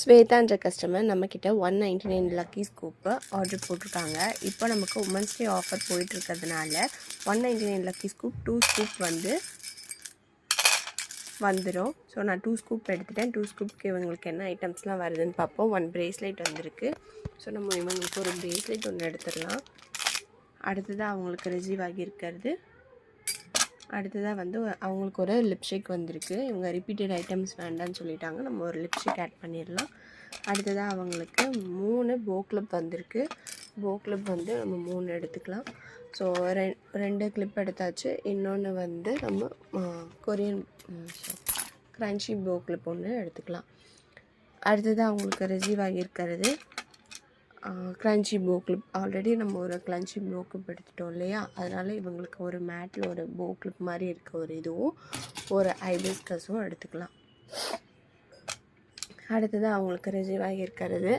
ஸ்வேதான்ற customer நம்மக்கிட்ட 199 lucky scoop order போட்டிருக்காங்க. இப்போ நமக்கு உமன்ஸ் டே ஆஃபர் போயிட்டுருக்கிறதுனால 199 லக்கி ஸ்கூப் 2 ஸ்கூப் வந்துடும். ஸோ நான் 2 ஸ்கூப் எடுத்துட்டேன். 2 ஸ்கூப்புக்கு இவங்களுக்கு என்ன ஐட்டம்ஸ்லாம் வருதுன்னு பார்ப்போம். 1 பிரேஸ்லெட் வந்திருக்கு. ஸோ நம்ம இவங்களுக்கு ஒரு பிரேஸ்லெட் ஒன்று எடுத்துடலாம். அடுத்ததாக அவங்களுக்கு ரிசீவ் ஆகியிருக்கிறது. அடுத்ததாக அவங்களுக்கு ஒரு லிப்ஸ்டிக் வந்திருக்கு. இவங்க ரிப்பீட்டட் ஐட்டம்ஸ் வேண்டான்னு சொல்லிட்டாங்க. நம்ம ஒரு லிப்ஸ்டிக் ஆட் பண்ணிடலாம். அடுத்ததாக அவங்களுக்கு 3 போ கிளிப் வந்திருக்கு. போ கிளிப் நம்ம 3 எடுத்துக்கலாம். ஸோ 2 கிளிப் எடுத்தாச்சு. இன்னொன்று நம்ம கொரியன் க்ரன்ச்சி போ கிளிப் ஒன்று எடுத்துக்கலாம். அடுத்ததாக அவங்களுக்கு ரிசீவ் ஆகியிருக்கிறது க்ரன்ச்சி போ கிளிப். ஆல்ரெடி நம்ம ஒரு க்ரன்ச்சி போ கிளிப் எடுத்துட்டோம் இல்லையா, அதனால் இவங்களுக்கு ஒரு மேட்டில் ஒரு போ கிளிப் மாதிரி இருக்க ஒரு இதுவும் ஒரு ஐபிஸ்கஸும் எடுத்துக்கலாம். அடுத்தது அவங்களுக்கு ரிசீவ் ஆகியிருக்கிறது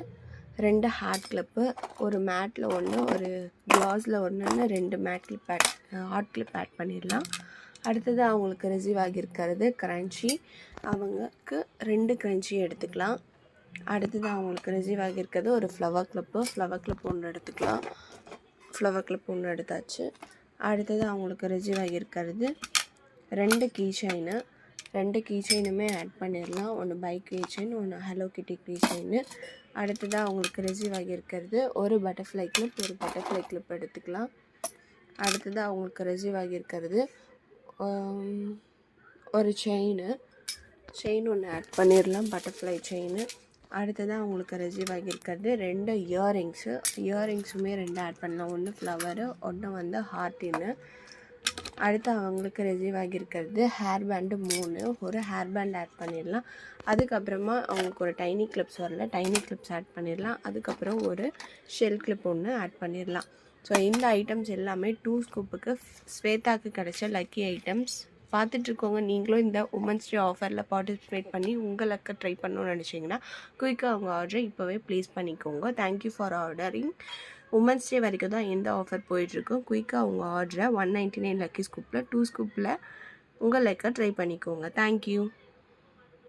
2 ஹார்ட் கிளிப்பு, ஒரு மேட்டில் ஒன்று ஒரு க்ளாஸில் ஒன்றுன்னு 2 matte clip heart clip add பண்ணிடலாம். அடுத்தது அவங்களுக்கு ரிசீவ் ஆகியிருக்கிறது க்ரன்ச்சி. அவங்களுக்கு 2 க்ரன்ச்சி எடுத்துக்கலாம். அடுத்தது அவங்களுக்கு ரிசீவ் ஆகியிருக்கிறது ஒரு ஃப்ளவர் கிளிப் ஒன்று எடுத்துக்கலாம். ஃப்ளவர் கிளிப் ஒன்று எடுத்தாச்சு. அடுத்தது அவங்களுக்கு ரிசீவ் ஆகியிருக்கிறது 2 கீ செயினு. 2 கீ செயினுமே ஆட் பண்ணிடலாம். ஒன்று பைக் கீ செயின், ஒன்று ஹலோ கிட்டி கீ செயின். அடுத்ததாக அவங்களுக்கு ரிசீவ் ஆகியிருக்கிறது ஒரு பட்டர்ஃப்ளை கிளிப் எடுத்துக்கலாம். அடுத்தது அவங்களுக்கு ரிசீவ் ஆகியிருக்கிறது ஒரு செயின் ஒன்று ஆட் பண்ணிடலாம், பட்டர்ஃப்ளை செயின். அடுத்ததாக அவங்களுக்கு ரிசீவ் ஆகியிருக்கிறது 2 இயரிங்ஸுமே 2 ஆட் பண்ணலாம். ஒன்று ஃப்ளவரு, ஒன்று ஹார்ட்டின்னு. அடுத்து அவங்களுக்கு ரிசீவ் ஆகியிருக்கிறது ஹேர் பேண்டு 3, ஒரு ஹேர் பேண்ட் ஆட் பண்ணிடலாம். அதுக்கப்புறமா அவங்களுக்கு ஒரு டைனி கிளிப்ஸ் ஆட் பண்ணிடலாம். அதுக்கப்புறம் ஒரு ஷெல் கிளிப் ஒன்று ஆட் பண்ணிடலாம். ஸோ இந்த ஐட்டம்ஸ் எல்லாமே 2 ஸ்கூப்புக்கு ஸ்வேதாக்கு கிடைச்ச லக்கி ஐட்டம்ஸ். பார்த்துட்ருக்கோங்க. நீங்களும் இந்த உமன்ஸ் டே ஆஃபரில் பார்ட்டிசிபேட் பண்ணி உங்கள் லக்கை ட்ரை பண்ணணும்னு நினச்சிங்கன்னா குயிக்காக அவங்க ஆர்டரை இப்போவே ப்ளேஸ் பண்ணிக்கோங்க. Thank you for ordering. Women's day வரைக்கும் தான் எந்த ஆஃபர் போயிட்டுருக்கோம். குயிக்காக உங்கள் ஆர்டரை 199 லக்கி ஸ்கூப்பில் 2 ஸ்கூப்பில் உங்கள் லக்கை ட்ரை பண்ணிக்கோங்க. தேங்க்யூ.